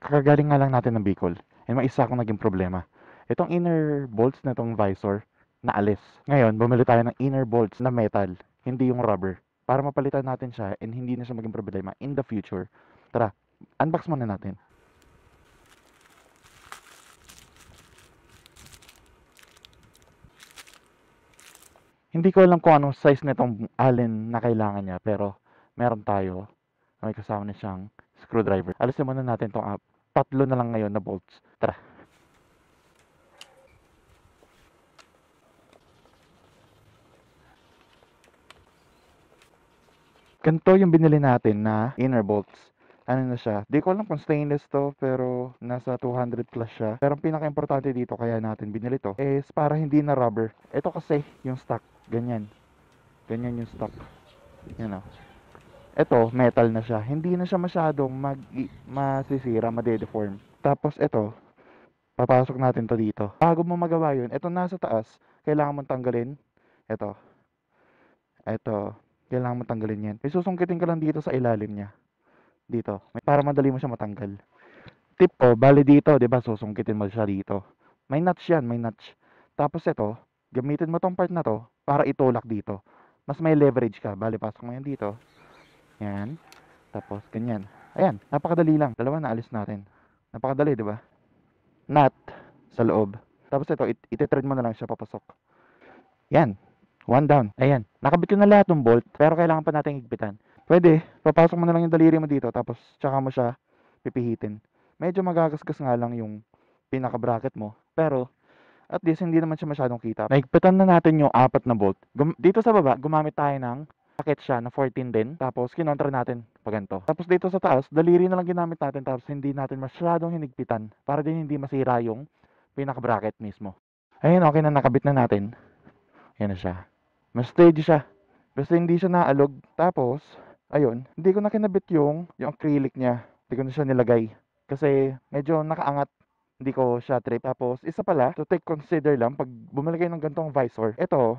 kakagaling nga lang natin ng Bicol, and may isa akong naging problema. Itong inner bolts na itong visor, naalis. Ngayon, bumili tayo ng inner bolts na metal, hindi yung rubber. Para mapalitan natin siya and hindi na siya maging problema in the future. Tara, unbox muna natin. Hindi ko alam kung anong size nitong allen na kailangan niya, pero meron tayo. May kasama na siyang screwdriver. Alisin muna natin itong tatlo na lang ngayon na bolts. Tara. Ganito yung binili natin na inner bolts. Ano na siya? Di ko alam kung stainless to, pero nasa 200 plus siya. Pero ang pinaka-importante dito kaya natin binili to is para hindi na rubber. Ito kasi yung stock. Ganyan. Ganyan yung stock. Yan o. Ito, metal na siya. Hindi na siya masyadong masisira, madedeform. Tapos ito, papasok natin to dito. Bago mo magawa yun, ito nasa taas, kailangan mong tanggalin. Ito, kailangan mong tanggalin yan. May susungkitin ka lang dito sa ilalim niya. Dito, para madali mo siya matanggal. Tip ko, bali dito, 'di ba? Susungkitin mo siya dito. May notch 'yan, may notch. Tapos ito, gamitin mo tong part na to para itulak dito. Mas may leverage ka. Bali, pasok mo yan dito. Yan. Tapos ganyan. Ayan, napakadali lang. Dalawa na alis natin. Napakadali, 'di ba? Nut sa loob. Tapos ito, iti-thread mo na lang siya papasok. Yan. One down. Ayan. Nakabit ko na lahat ng bolt, pero kailangan pa nating higpitan. Pwede, papasok mo na lang yung daliri mo dito, tapos tsaka mo siya pipihitin. Medyo magagasgas nga lang yung pinaka-bracket mo, pero at least hindi naman siya masyadong kita. Nahigpitan na natin yung apat na bolt. Dito sa baba, gumamit tayo ng bracket siya na 14 din, tapos kinontra natin pa ganito. Tapos dito sa taas, daliri na lang ginamit natin, tapos hindi natin masyadong hinigpitan para din hindi masira yung pinaka-bracket mismo. Ayun, okay na, nakabit na natin. Yan na siya. Mas steady siya. Basta hindi siya naalog. Tapos, ayun, hindi ko na kinabit yung acrylic niya. Hindi ko na siya nilagay. Kasi medyo nakaangat. Hindi ko siya trip. Tapos, isa pala, to take consider lang, pag bumili kayo ng gantong visor, ito,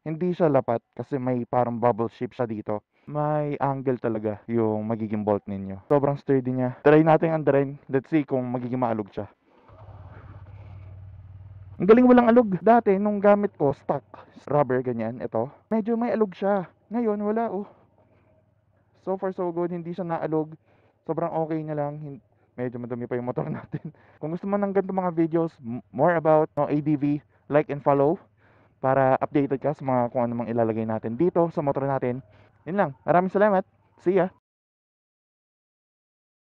hindi siya lapat kasi may parang bubble shape siya dito. May angle talaga yung magiging bolt ninyo. Sobrang sturdy niya. Try natin andarin. Let's see kung magiging maalog siya. Ang galing walang alog. Dati, nung gamit ko, stock rubber, ganyan, ito, medyo may alog siya. Ngayon, wala, oh. So far, so good. Hindi siya naalog. Sobrang okay na lang. Medyo madumi pa yung motor natin. Kung gusto mo ng ganito mga videos, more about ADV, like and follow para updated ka sa mga kung ano mang ilalagay natin dito sa motor natin. Yun lang. Maraming salamat. See ya!